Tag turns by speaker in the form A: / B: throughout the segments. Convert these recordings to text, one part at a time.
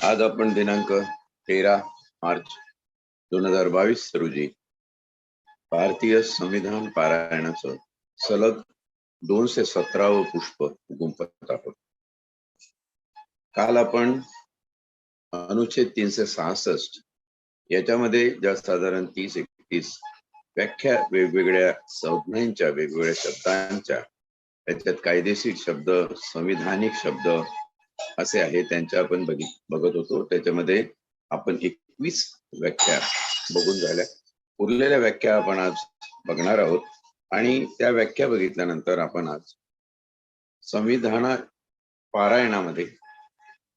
A: आज आपण दिनांक 13 मार्च 2022 रोजी भारतीय संविधान पारायणाचं सलग 217वे पुष्प गुंफत आहोत. काल आपण अनुच्छेद 366 याच्यामध्ये ज्या साधारण 30-31 व्याख्या वेगवेगळ्या संज्ञांच्या वेगवेगळ्या शब्दांच्या, त्याच्यात कायदेशीर शब्द, संविधानिक शब्द असे आहे, त्यांच्या आपण बघत होतो. त्याच्यामध्ये आपण 21 व्याख्या बघून झाल्या. उरलेल्या व्याख्या आपण आज बघणार आहोत आणि त्या व्याख्या बघितल्यानंतर आपण आज संविधान पारायणामध्ये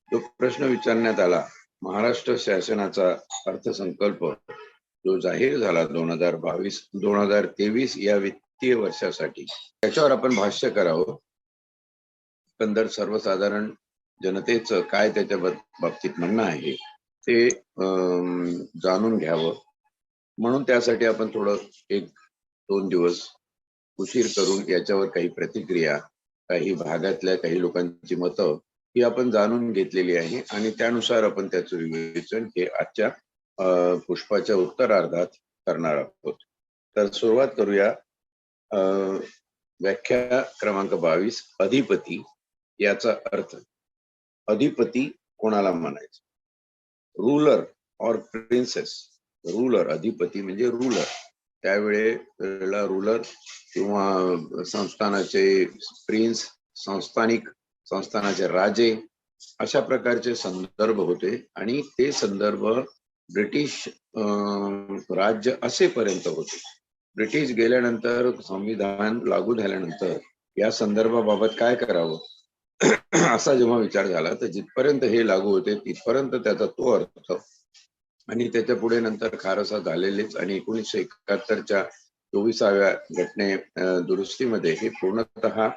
A: जो प्रश्न विचारण्यात आला, महाराष्ट्र शासनाचा अर्थसंकल्प जो जाहीर झाला 2023 या वित्तीय वर्षासाठी, त्याच्यावर आपण भाष्य करावं. एकंदर सर्वसाधारण जनतेचं काय त्याच्या बाबतीत म्हणणं आहे ते जाणून घ्यावं, म्हणून त्यासाठी आपण थोडं 1-2 दिवस उशीर करून याच्यावर काही प्रतिक्रिया, काही भागातल्या काही लोकांची मतं ही आपण जाणून घेतलेली आहे आणि त्यानुसार आपण त्याचं विवेचन हे आजच्या पुष्पाच्या उत्तरार्धात करणार आहोत. तर सुरुवात करूया. व्याख्या क्रमांक 22, अधिपती याचा अर्थ. अधिपती कोणाला म्हणायचं? रूलर और प्रिन्सेस. रूलर, अधिपती म्हणजे रूलर. त्यावेळेला रूलर किंवा संस्थानाचे प्रिन्स, संस्थानाचे राजे अशा प्रकारचे संदर्भ होते आणि ते संदर्भ ब्रिटिश राज्य असेपर्यंत होते. ब्रिटिश गेल्यानंतर, संविधान लागू झाल्यानंतर या संदर्भाबाबत काय करावं असा जेव्हा विचार झाला, तर जिथपर्यंत हे लागू होते तिथपर्यंत त्याचा तो अर्थ आणि त्याच्या पुढे नंतर खारसा झालेलेच आणि 1971च्या 24व्या घटने दुरुस्तीमध्ये हे पूर्णतः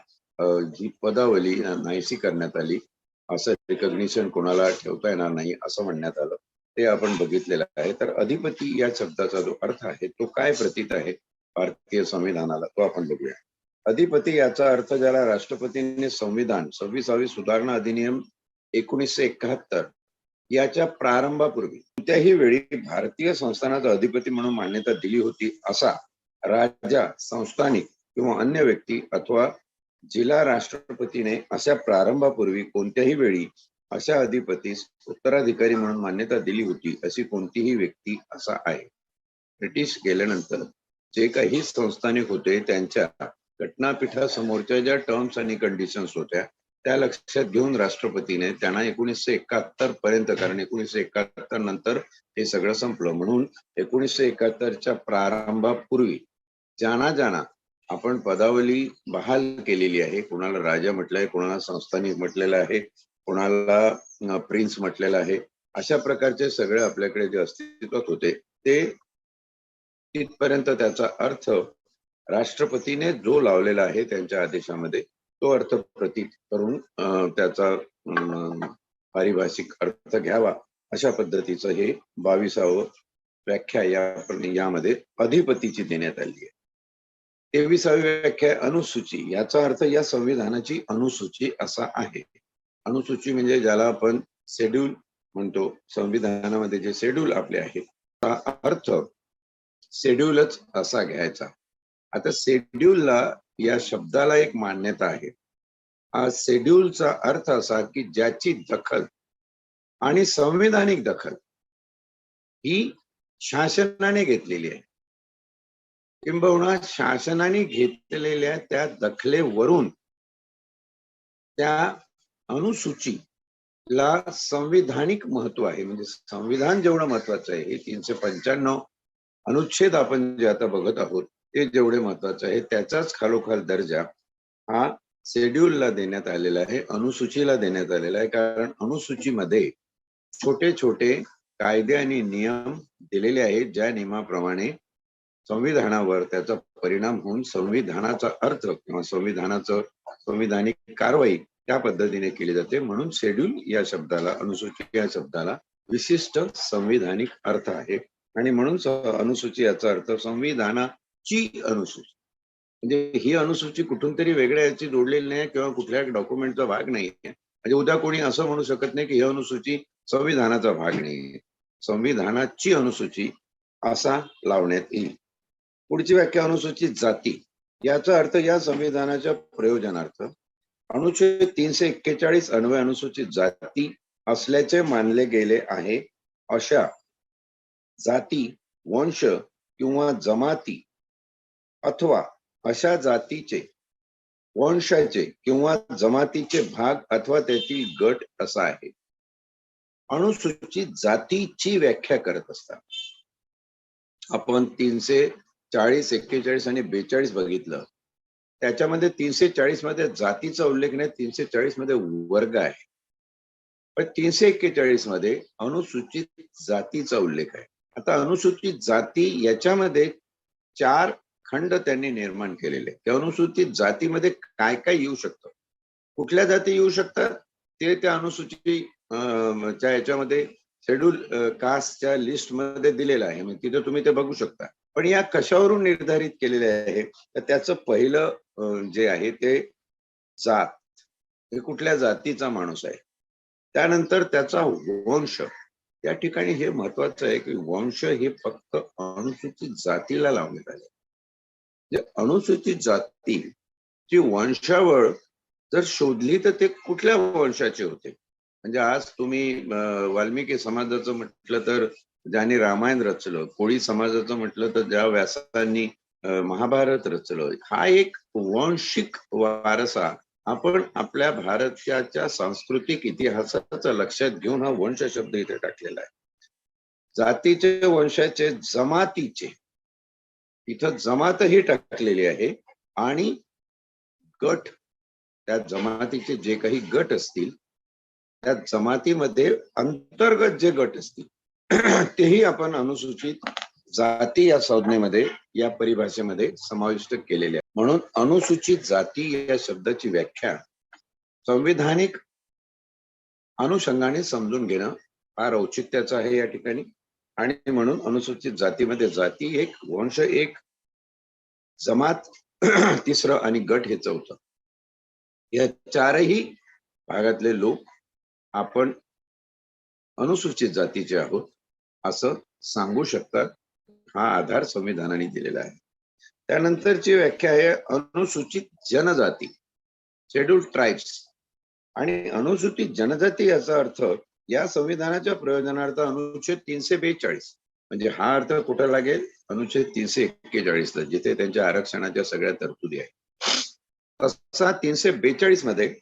A: जी पदावली नाहीशी करण्यात आली. असं रिकॉग्निशन कोणाला ठेवता येणार नाही असं म्हणण्यात आलं, ते आपण बघितलेलं आहे. तर अधिपती या शब्दाचा जो अर्थ आहे तो काय प्रतीत आहे भारतीय संविधानाला, तो आपण बघूया. अधिपती याचा अर्थ, ज्याला राष्ट्रपतींनी संविधान 26वी सुधारणा अधिनियम 1971 याच्या प्रारंभापूर्वी कोणत्याही वेळी भारतीय संस्थानाचा अधिपती म्हणून मान्यता दिली होती, असा राजा, संस्थानिक किंवा अन्य व्यक्ती अथवा जिला राष्ट्रपतीने अशा प्रारंभापूर्वी कोणत्याही वेळी अशा अधिपतीस उत्तराधिकारी म्हणून मान्यता दिली होती अशी कोणतीही व्यक्ती असा आहे. ब्रिटिश गेल्यानंतर जे काही संस्थानिक होते त्यांच्या घटनापीठासमोरच्या ज्या टर्म्स आणि कंडिशन्स होत्या त्या लक्षात घेऊन राष्ट्रपतीने त्यांना 1971 पर्यंत, कारण 1971 नंतर हे सगळं संपलं, म्हणून 1971च्या प्रारंभापूर्वी ज्यांना आपण पदावली बहाल केलेली आहे, कोणाला राजा म्हटलंय, कोणाला संस्थानिक म्हटलेलं आहे, कोणाला प्रिन्स म्हटलेलं आहे, अशा प्रकारचे सगळे आपल्याकडे जे अस्तित्वात होते ते तिथपर्यंत त्याचा अर्थ राष्ट्रपतीने जो लावलेला आहे त्यांच्या आदेशामध्ये तो अर्थ प्रतीत करून त्याचा पारिभाषिक अर्थ घ्यावा, अशा पद्धतीचं हे 22वी व्याख्या यामध्ये अधिपतीची देण्यात आली आहे. 23वी व्याख्या अनुसूची. याचा अर्थ या संविधानाची अनुसूची असा आहे. अनुसूची म्हणजे ज्याला आपण शेड्यूल म्हणतो, संविधानामध्ये जे शेड्यूल आपले आहे त्याचा अर्थ शेड्यूलच असा घ्यायचा. आता शेड्यूलला, या शब्दाला एक मान्यता आहे. शेड्यूलचा अर्थ असा की ज्याची दखल आणि संविधानिक दखल ही शासनाने घेतलेली आहे, किंबहुना शासनाने घेतलेल्या त्या दखलेवरून त्या अनुसूचीला संविधानिक महत्व आहे. म्हणजे संविधान जेवढं महत्वाचं आहे, 395 अनुच्छेद आपण जे आता बघत आहोत ते जेवढे महत्वाचं आहे, त्याचाच खालोखाल दर्जा हा शेड्यूलला देण्यात आलेला आहे, अनुसूचीला देण्यात आलेला आहे. कारण अनुसूचीमध्ये छोटे छोटे कायदे आणि नियम दिलेले आहेत, ज्या नियमाप्रमाणे संविधानावर त्याचा परिणाम होऊन संविधानाचा अर्थ किंवा संविधानिक कारवाई त्या पद्धतीने केली जाते. म्हणून शेड्यूल या शब्दाला, अनुसूची या शब्दाला विशिष्ट संविधानिक अर्थ आहे आणि म्हणून अनुसूची याचा अर्थ संविधानाची अनुसूची. म्हणजे ही अनुसूची कुठून तरी वेगळ्या याची जोडलेली नाही किंवा कुठल्या डॉक्युमेंटचा भाग नाही आहे. म्हणजे उद्या कोणी असं म्हणू शकत नाही की ही अनुसूची संविधानाचा भाग नाही, संविधानाची अनुसूची असा लावण्यात येईल. पुढची व्याख्या अनुसूचित जाती. याचा अर्थ या संविधानाच्या प्रयोजनार्थ अनुच्छेद 341 अन्वये अनुसूचित जाती असल्याचे मानले गेले आहे अशा जाती, वंश किंवा जमाती अथवा अशा जातीचे, वंशाचे किंवा जमातीचे भाग अथवा त्याची गट असा आहे. अनुसूचित जातीची व्याख्या करत असतात आपण 340, 41 आणि 42 बघितलं. त्याच्यामध्ये 340 मध्ये जातीचा उल्लेख नाही, 340 मध्ये वर्ग आहे. पण 341 मध्ये अनुसूचित जातीचा उल्लेख आहे. आता अनुसूचित जाती याच्यामध्ये 4 खंड त्यांनी निर्माण केलेले. त्या अनुसूचित जातीमध्ये काय काय येऊ शकतं, कुठल्या जाती येऊ शकतात ते त्या अनुसूचित याच्यामध्ये शेड्यूल कास्टच्या लिस्ट मध्ये दिलेलं आहे. मग तिथे तुम्ही ते बघू शकता. पण या कशावरून निर्धारित केलेले आहे, तर त्याचं पहिलं जे आहे ते जात, हे कुठल्या जातीचा माणूस आहे. त्यानंतर त्याचा वंश. त्या ठिकाणी हे महत्वाचं आहे की वंश हे फक्त अनुसूचित जातीला लावण्यात आले. अनुसूचित जातीची वंशावळ जर शोधली तर ते कुठल्या वंशाचे होते. म्हणजे आज तुम्ही वाल्मिकी समाजाचं म्हटलं तर ज्याने रामायण रचलं, कोळी समाजाचं म्हटलं तर ज्या व्यासांनी महाभारत रचलं. हा एक वंशिक वारसा आपण आपल्या भारताच्या सांस्कृतिक इतिहासाचा लक्षात घेऊन हा वंश शब्द इथे टाकलेला आहे. जातीचे, वंशाचे, जमातीचे, इथं जमातही टाकलेली आहे आणि गट, त्या जमातीचे जे काही गट असतील त्या जमातीमध्ये अंतर्गत जे गट असतील तेही आपण अनुसूचित जाती या संज्ञेमध्ये, या परिभाषेमध्ये समाविष्ट केलेले आहे. म्हणून अनुसूचित जाती या शब्दाची व्याख्या संविधानिक अनुषंगाने समजून घेणं फार औचित्याचं आहे या ठिकाणी. आणि म्हणून अनुसूचित जातीमध्ये जाती एक, वंश एक, जमात तिसरं आणि गट हे चौथं. या 4ही भागातले लोक आपण अनुसूचित जातीचे आहोत असं सांगू शकतात. हा आधार संविधानाने दिलेला आहे. त्यानंतरची व्याख्या आहे अनुसूचित जनजाती, शेड्यूल्ड ट्राइब्स. आणि अनुसूचित जनजाती याचा अर्थ या संविधानाच्या प्रयोजनार्थ अनुच्छेद 342, म्हणजे हा अर्थ कुठं लागेल, अनुच्छेद 341 ला, जिथे त्यांच्या आरक्षणाच्या सगळ्या तरतुदी आहेत. तसा 342 मध्ये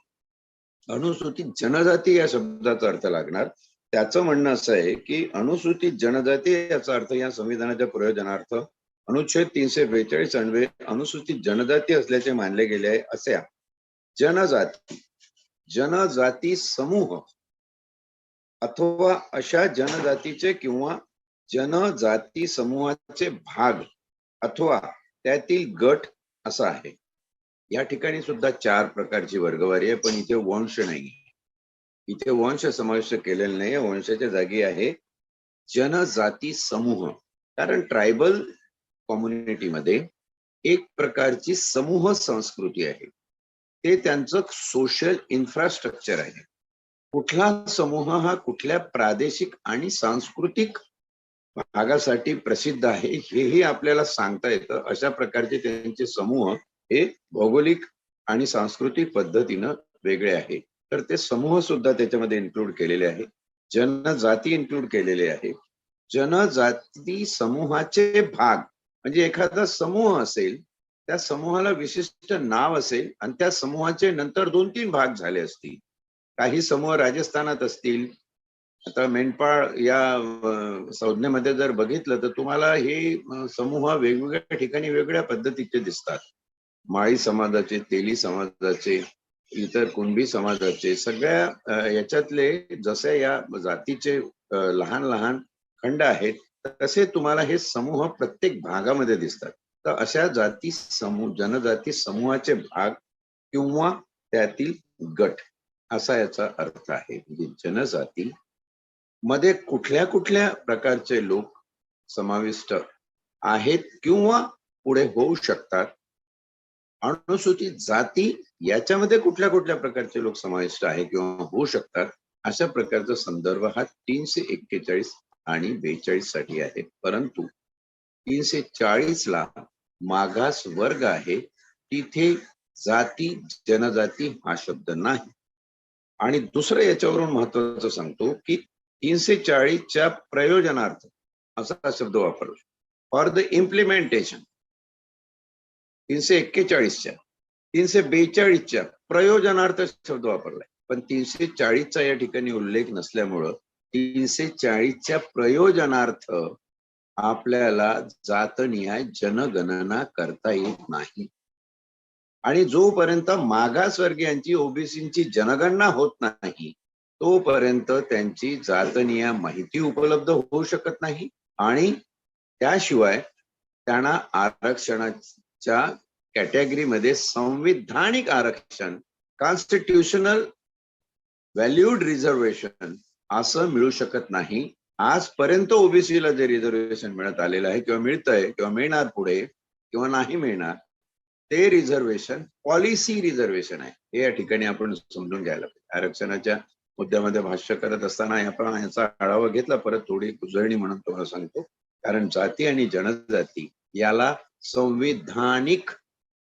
A: अनुसूचित जनजाती या शब्दाचा अर्थ लागणार. त्याचं म्हणणं असं आहे की अनुसूचित जनजाती याचा अर्थ या संविधानाच्या प्रयोजनार्थ अनुच्छेद 342 अन्वये अनुसूचित जनजाती असल्याचे मानले गेले आहे अशा जनजाती, जनजाती समूह अथवा अशा जनजातीचे किंवा जनजाती समूहाचे भाग अथवा त्यातील गट असा आहे. या ठिकाणी सुद्धा 4 प्रकारची वर्गवारी आहे, पण इथे वंश नाही, इथे वंश समाविष्ट केलेला नाही. वंशाच्या जागी आहे जनजाती समूह. कारण ट्रायबल कम्युनिटीमध्ये एक प्रकारची समूह संस्कृती आहे, ते त्यांचं सोशल इन्फ्रास्ट्रक्चर आहे. कुठला समूह हा कुठल्या प्रादेशिक आणि सांस्कृतिक भागासाठी प्रसिद्ध आहे हेही आपल्याला सांगता येतं. अशा प्रकारचे त्यांचे समूह हे भौगोलिक आणि सांस्कृतिक पद्धतीनं वेगळे आहे. तर ते समूह सुद्धा त्याच्यामध्ये इन्क्लूड केलेले आहे. जनजाती इन्क्लूड केलेले आहे. जनजाती समूहाचे भाग म्हणजे एखादा समूह असेल, त्या समूहाला विशिष्ट नाव असेल आणि त्या समूहाचे नंतर 2-3 भाग झाले असतील. काही समूह राजस्थानात असतील. आता मेंढपाळ या संज्ञेमध्ये जर बघितलं तर तुम्हाला हे समूह वेगवेगळ्या ठिकाणी वेगळ्या पद्धतीचे दिसतात. माळी समाजाचे, तेली समाजाचे, इतर कुणबी समाजाचे, सगळ्या याच्यातले जसे या जातीचे लहान लहान खंड आहेत तसे तुम्हाला हे समूह प्रत्येक भागामध्ये दिसतात. तर अशा जाती समूह, जनजाती समूहाचे भाग किंवा त्यातील गट असा याचा अर्थ आहे. म्हणजे जनजाती मध्ये कुठल्या कुठल्या प्रकारचे लोक समाविष्ट आहेत किंवा पुढे होऊ शकतात. अनुसूचित जाती याच्यामध्ये कुठल्या कुठल्या प्रकारचे लोक समाविष्ट आहे किंवा होऊ शकतात अशा प्रकारचा संदर्भ हा 341 आणि 42 साठी आहे. परंतु 340 ला मागास वर्ग आहे, तिथे जाती जनजाती हा शब्द नाही. आणि दुसरं याच्यावरून महत्वाचं सांगतो की 340च्या प्रयोजनार्थ असा शब्द वापरला, फॉर द इम्प्लिमेंटेशन. 341च्या 342च्या प्रयोजनार्थ शब्द वापरलाय, पण 340चा या ठिकाणी उल्लेख नसल्यामुळं 340च्या प्रयोजनार्थ आपल्याला जातनिहाय जनगणना करता येत नाही. आणि जोपर्यंत मागासवर्गीयांची ओबीसीची जनगणना होत नाही तोपर्यंत त्यांची जातनिहाय माहिती उपलब्ध होऊ शकत नाही. आणि त्याशिवाय त्यांना आरक्षणाच्या कॅटेगरीमध्ये संविधानिक आरक्षण, कॉन्स्टिट्यूशनल व्हॅल्यूड रिझर्वेशन असं मिळू शकत नाही. आजपर्यंत ओबीसीला जे रिझर्वेशन मिळत आलेलं आहे किंवा मिळतंय किंवा मिळणार पुढे किंवा नाही मिळणार, ते रिझर्वेशन पॉलिसी रिझर्वेशन आहे. हे या ठिकाणी आपण समजून घ्यायला पाहिजे. आरक्षणाच्या मुद्द्यामध्ये भाष्य करत असताना आपण याचा आढावा घेतला, परत थोडी उजळणी म्हणून तुम्हाला सांगतो. कारण जाती आणि जनजाती याला संविधानिक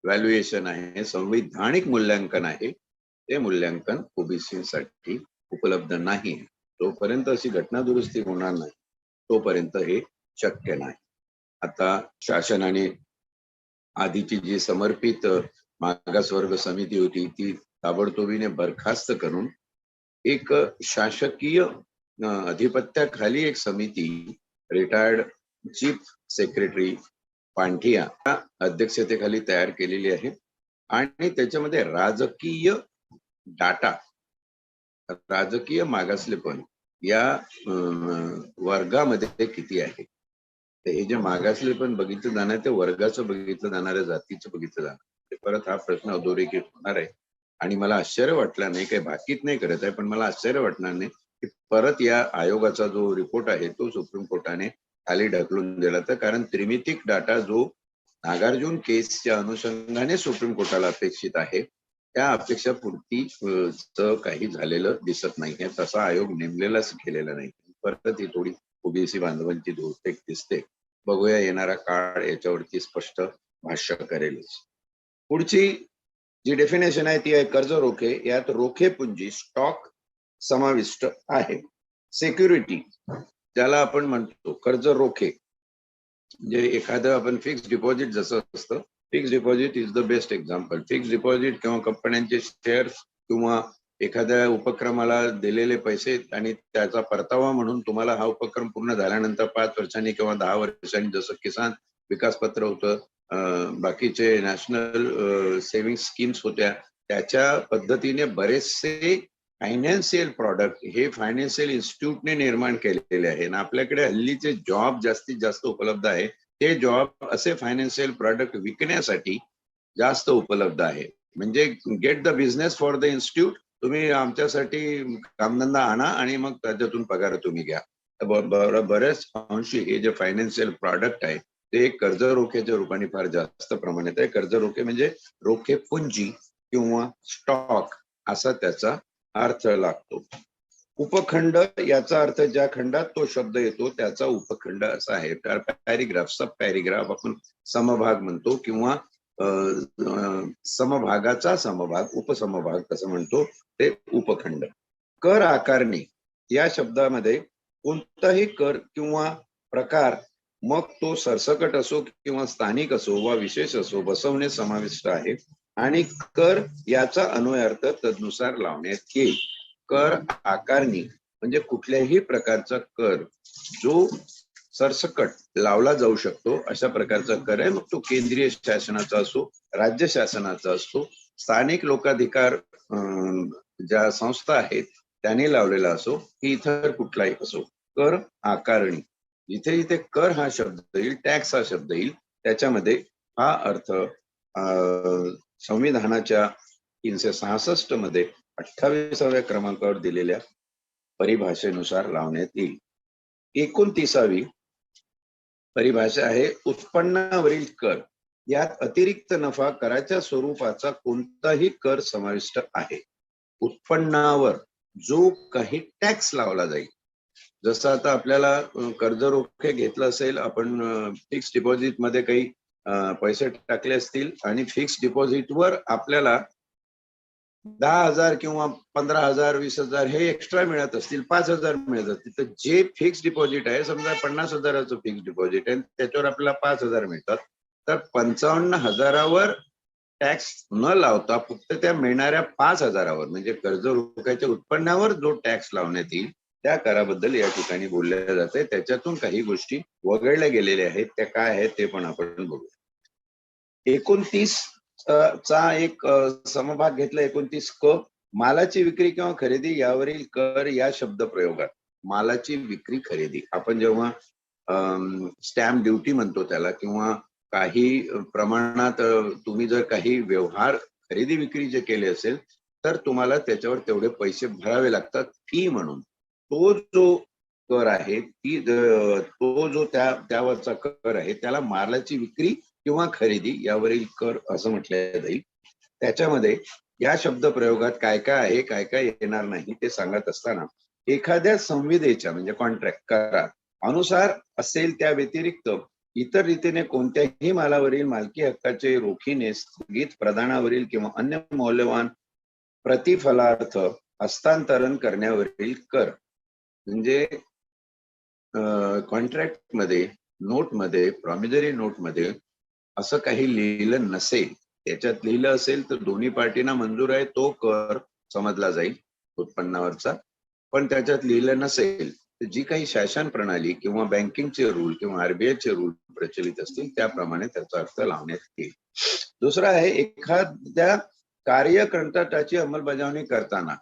A: व्हॅल्युएशन आहे, संविधानिक मूल्यांकन आहे. ते मूल्यांकन ओबीसीसाठी उपलब्ध नाही. जोपर्यंत अशी घटना दुरुस्ती होणार नाही तोपर्यंत हे शक्य नाही. आता शासनाने आधीची जी समर्पित मागासवर्ग समिती होती ती ताबडतोबीने बरखास्त करून एक शासकीय अधिपत्याखाली एक समिती, रिटायर्ड चीफ सेक्रेटरी पांठिया अध्यक्षतेखाली तयार केलेली आहे. आणि त्याच्यामध्ये राजकीय डाटा, राजकीय मागासलेपण या वर्गामध्ये किती आहे, हे जे मागासलेपण बघितलं जाणार ते वर्गाचं बघितलं जाणार आहे, जातीचं बघितलं जाणार. परत हा प्रश्न अधोरेखित होणार आहे. आणि मला आश्चर्य वाटलं नाही, काही भाकीत नाही करत आहे, पण मला आश्चर्य वाटणार नाही की परत या आयोगाचा जो रिपोर्ट आहे तो सुप्रीम कोर्टाने खाली ढकलून दिला. तर कारण त्रिमितिक डाटा जो नागार्जुन केसच्या अनुषंगाने सुप्रीम कोर्टाला अपेक्षित आहे त्या अपेक्षा पूर्ती काही झालेलं दिसत नाही. तसा आयोग नेमलेलाच केलेला नाही. परत ही थोडी ओबीसी बांधवांची धोरटेक दिसते. बघूया, येणारा काळ याच्यावरती स्पष्ट भाष्य करेलच. पुढची जी डेफिनेशन आहे ती आहे कर्ज रोखे. यात रोखे पुंजी स्टॉक समाविष्ट आहे. सिक्युरिटी ज्याला आपण म्हणतो कर्ज रोखे, म्हणजे एखादं आपण फिक्स डिपॉझिट जसं असतं, fix deposit is the best example. Fix deposit किंवा कंपन्यांचे शेअर्स किंवा एखाद्या उपक्रमाला दिलेले पैसे आणि त्याचा परतावा म्हणून तुम्हाला हा उपक्रम पूर्ण झाल्यानंतर 5 वर्षांनी किंवा 10 वर्षांनी, जसं किसान विकास पत्र होतं, बाकीचे नॅशनल सेव्हिंग स्कीम्स होत्या, त्याच्या पद्धतीने बरेचसे फायनान्शियल प्रॉडक्ट हे फायनान्शियल इन्स्टिट्यूटने निर्माण केलेले आहे. आणि आपल्याकडे हल्लीचे जॉब जास्तीत जास्त उपलब्ध आहे, ते जॉब असे फायनान्शियल प्रॉडक्ट विकण्यासाठी जास्त उपलब्ध आहे. म्हणजे get the business for the institute, तुम्ही आमच्यासाठी कामधंदा आणा आणि मग त्याच्यातून पगार तुम्ही घ्या. बरेच अंशी हे जे फायनान्शियल प्रॉडक्ट आहे ते कर्ज रोख्याच्या रूपाने फार जास्त प्रमाणात आहे. कर्ज रोखे म्हणजे रोखे पुंजी किंवा स्टॉक असा त्याचा अर्थ लागतो. उपखंड याचा अर्थ ज्या खंडात तो शब्द येतो त्याचा उपखंड असा आहे. पॅरिग्राफ, सब पॅरिग्राफ आपण समभाग म्हणतो किंवा समभागाचा समभाग, उपसमभाग कसं म्हणतो ते उपखंड. कर आकारणी या शब्दामध्ये कोणताही कर किंवा प्रकार, मग तो सरसकट असो किंवा स्थानिक असो वा विशेष असो, बसवणे समाविष्ट आहे. आणि कर याचा अन्वयार्थ तदनुसार लावण्यात येईल. कर आकारणी म्हणजे कुठल्याही प्रकारचा कर जो सरसकट लावला जाऊ शकतो अशा प्रकारचा कर आहे. मग तो केंद्रीय शासनाचा असो, राज्य शासनाचा असो, स्थानिक लोकाधिकार ज्या संस्था आहेत त्यांनी लावलेला असो, की इतर कुठलाही असो. कर आकारणी, जिथे जिथे कर हा शब्द येईल, टॅक्स हा शब्द येईल, त्याच्यामध्ये हा अर्थ संविधानाच्या 366 मध्ये 28व्या क्रमांकावर दिलेल्या परिभाषेनुसार लावण्यात येईल. 29वी परिभाषा आहे उत्पन्नावरील कर. यात अतिरिक्त नफा कराच्या स्वरूपाचा कोणताही कर समाविष्ट आहे. उत्पन्नावर जो काही टॅक्स लावला जाईल, जसं आता आपल्याला कर्ज रोखे घेतलं असेल, आपण फिक्स डिपॉझिट मध्ये काही पैसे टाकले असतील आणि फिक्स डिपॉझिटवर आपल्याला 10,000 किंवा 15,000 20,000 हे एक्स्ट्रा मिळत असतील, 5,000 मिळत असतील, तर जे फिक्स डिपॉझिट आहे, समजा 50,000चं फिक्स डिपॉझिट आहे, त्याच्यावर आपल्याला 5,000 मिळतात, तर 55,000वर टॅक्स न लावता फक्त त्या मिळणाऱ्या 5,000वर म्हणजे कर्ज रोख्याच्या उत्पन्नावर जो टॅक्स लावण्यात येईल त्या कराबद्दल या ठिकाणी बोलल्या जाते. त्याच्यातून काही गोष्टी वगळल्या गेलेल्या आहेत, त्या काय आहेत ते पण आपण बघू. 29 चा एक समभाग घेतला. 29 क, मालाची विक्री किंवा खरेदी यावरील कर या शब्द प्रयोगात मालाची विक्री खरेदी, आपण जेव्हा स्टॅम्प ड्युटी म्हणतो त्याला, किंवा काही प्रमाणात तुम्ही जर काही व्यवहार खरेदी विक्री जे केले असेल तर तुम्हाला त्याच्यावर तेवढे पैसे भरावे लागतात फी म्हणून. तो जो कर आहे, तो जो त्यावरचा कर आहे त्याला मालाची विक्री किंवा खरेदी यावरील कर असं म्हटलं जाईल. त्याच्यामध्ये या शब्द प्रयोगात काय काय आहे, काय काय येणार नाही ते सांगत असताना एखाद्या संविदेच्या म्हणजे कॉन्ट्रॅक्ट करार अनुसार असेल त्या व्यतिरिक्त इतर रीतीने कोणत्याही मालावरील मालकी हक्काचे रोखीने स्थगित प्रदानावरील किंवा अन्य मौल्यवान प्रतिफलार्थ हस्तांतरण करण्यावरील कर. म्हणजे कॉन्ट्रॅक्ट मध्ये, नोट मध्ये, प्रॉमिजरी नोट मध्ये असं काही लिहिलं नसेल, त्याच्यात लिहिलं असेल तर दोन्ही पार्टींना मंजूर आहे तो कर समजला जाईल उत्पन्नावरचा. पण त्याच्यात लिहिलं नसेल तर जी काही शासन प्रणाली किंवा बँकिंगचे रूल किंवा आरबीआयचे रूल प्रचलित असतील त्याप्रमाणे त्याचा अर्थ लावण्यात येईल. दुसरा आहे, एखाद्या कार्यकंत्राटाची अंमलबजावणी करताना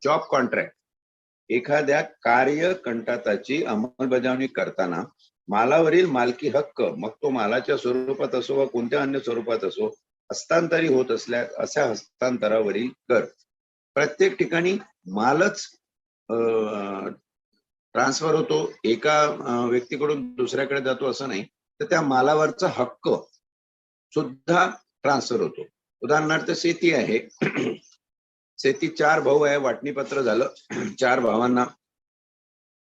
A: जॉब कॉन्ट्रॅक्ट, एखाद्या कार्यकंत्राटाची अंमलबजावणी करताना मालावरील मालकी हक्क, मग तो मालाच्या स्वरूपात असो वा कोणत्या अन्य स्वरूपात असो, हस्तांतरित होत असल्या अशा हस्तांतरावरील कर. प्रत्येक ठिकाणी मालच ट्रान्सफर होतो, एका व्यक्तीकडून दुसऱ्याकडे जातो असं नाही, तर त्या मालावरचा हक्क सुद्धा ट्रान्सफर होतो. उदाहरणार्थ शेती आहे, शेती 4 भाऊ आहे, वाटणीपत्र झालं, 4 भावांना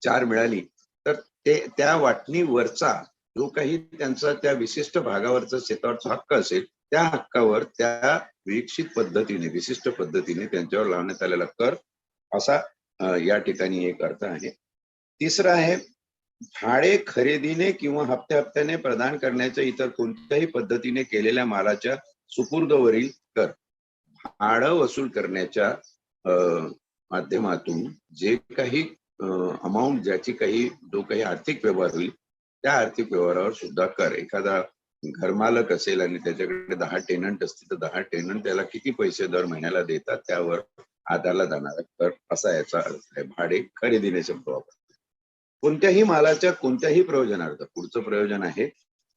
A: 4 मिळाली, तर त्या वाटणीवरचा जो काही त्यांचा त्या विशिष्ट भागावरचा शेतावरचा हक्क असेल त्या हक्कावर त्या विशिष्ट पद्धतीने त्यांच्यावर लावण्यात आलेला कर असा या ठिकाणी एक अर्थ आहे. तिसरा आहे, भाडे खरेदीने किंवा हप्त्याने प्रदान करण्याच्या इतर कोणत्याही पद्धतीने केलेल्या मालाच्या सुपूर्दवरील कर. भाडं वसूल करण्याच्या माध्यमातून जे काही अमाऊंट, ज्याची काही जो काही आर्थिक व्यवहार होईल त्या आर्थिक व्यवहारावर सुद्धा कर. एखादा घरमालक असेल आणि त्याच्याकडे 10 टेनंट असतील तर 10 टेनंट त्याला किती पैसे दर महिन्याला देतात त्यावर आकारला जाणारा कर असा याचा अर्थ आहे. भाडे खरेदीने शब्द वापरतात. कोणत्याही मालाच्या कोणत्याही प्रयोजनार्थ, पुढचं प्रयोजन आहे,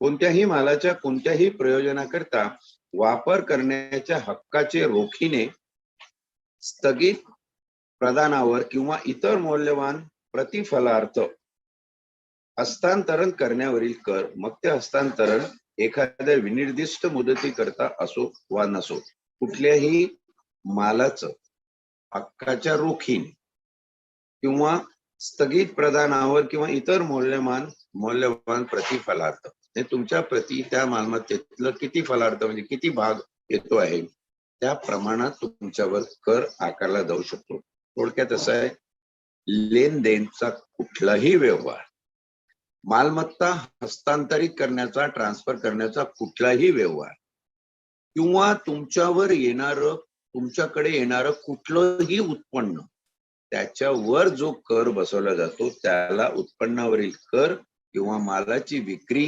A: कोणत्याही मालाच्या कोणत्याही प्रयोजनाकरता वापर करण्याच्या हक्काचे रोखीने स्थगित प्रदानावर किंवा इतर मौल्यवान प्रतिफलार्थ हस्तांतरण करण्यावरील कर, मग ते हस्तांतरण एखाद्या विनिर्दिष्ट मुदतीकरता असो वा नसो, कुठल्याही मालाचं हक्काच्या रोखीने किंवा स्थगित प्रदानावर किंवा इतर मौल्यवान प्रतिफलार्थ, हे तुमच्या प्रति त्या मालमत्तेतलं किती फलार्थ म्हणजे किती भाग येतो आहे त्या प्रमाणात तुमच्यावर कर आकारला जाऊ शकतो. थोडक्यात असं आहे, लेनदेनचा कुठलाही व्यवहार, मालमत्ता हस्तांतरित करण्याचा, ट्रान्सफर करण्याचा कुठलाही व्यवहार किंवा तुमच्यावर येणारं, तुमच्याकडे येणारं कुठलंही उत्पन्न, त्याच्यावर जो कर बसवला जातो त्याला उत्पन्नावरील कर किंवा मालाची विक्री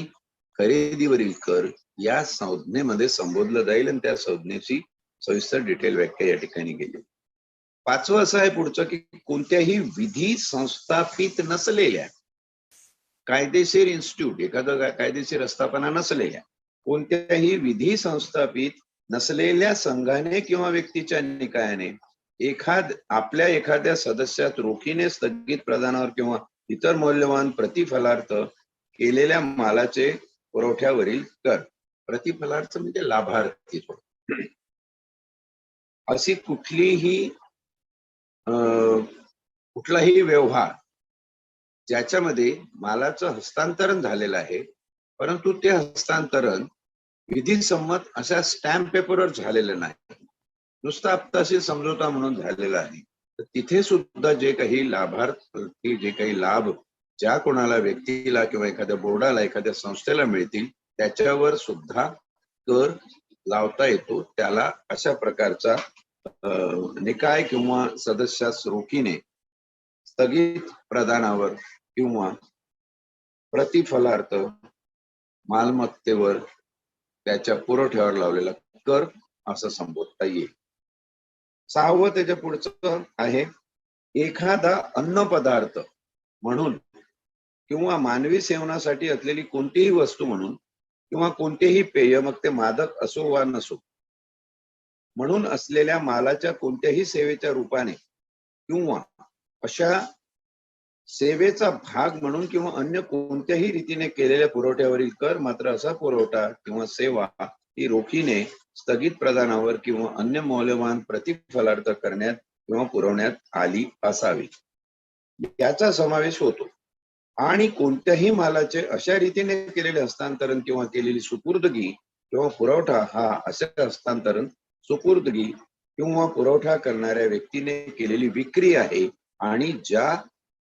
A: खरेदीवरील कर या संज्ञेमध्ये संबोधलं जाईल आणि त्या संज्ञेची सविस्तर डिटेल व्याख्या या ठिकाणी गेली. पाचवं असं आहे पुढचं की कोणत्याही विधी संस्थापित नसलेल्या कायदेशीर इन्स्टिट्यूट, एखादं कायदेशीर आस्थापना नसलेल्या कोणत्याही विधी संस्थापित नसलेल्या संघाने किंवा व्यक्तीच्या निकायाने आपल्या एखाद्या सदस्यात रोखीने स्थगित प्रदानावर किंवा इतर मौल्यवान प्रतिफलार्थ केलेल्या मालाचे पुरवठ्यावरील कर. प्रतिफलार्थ म्हणजे लाभार्थी. अशी कुठलीही कुठलाही व्यवहार ज्याच्यामध्ये मालाचं हस्तांतरण झालेलं आहे, परंतु ते हस्तांतरण विधिसम्मत अशा स्टॅम्प पेपरवर झालेलं नाही, नुसता हप्ताशीर समझोता म्हणून झालेला आहे, तर तिथे सुद्धा जे काही लाभार्थी जे काही लाभ ज्या कोणाला व्यक्तीला किंवा एखाद्या बोर्डाला एखाद्या संस्थेला मिळतील त्याच्यावर सुद्धा कर लावता येतो. त्याला अशा प्रकारचा निकाय किंवा सदस्यास रोखीने स्थगित प्रदानावर किंवा प्रतिफलार्थ मालमत्तेवर त्याच्या पुरवठ्यावर लावलेला कर असं संबोधता येईल. 6वं त्याच्या पुढचं आहे, एखादा अन्न पदार्थ म्हणून किंवा मानवी सेवनासाठी असलेली कोणतीही वस्तू म्हणून किंवा कोणतेही पेय, मग ते मादक असो वा नसो, म्हणून असलेल्या मालाच्या कोणत्याही सेवेच्या रूपाने किंवा अशा सेवेचा भाग म्हणून किंवा अन्य कोणत्याही रीतीने केलेल्या पुरवठ्यावरील कर. मात्र असा पुरवठा किंवा सेवा ही रोखीने स्थगित प्रदानावर किंवा अन्य मौल्यवान प्रतिफलार्थ करण्यात किंवा पुरवण्यात आली असावी याचा समावेश होतो. आणि कोणत्याही मालाचे अशा रीतीने केलेले हस्तांतरण किंवा केलेली सुपूर्दगी किंवा पुरवठा हा असे हस्तांतरण, सुपूर्दगी किंवा पुरवठा करणाऱ्या व्यक्तीने केलेली विक्री आहे आणि ज्या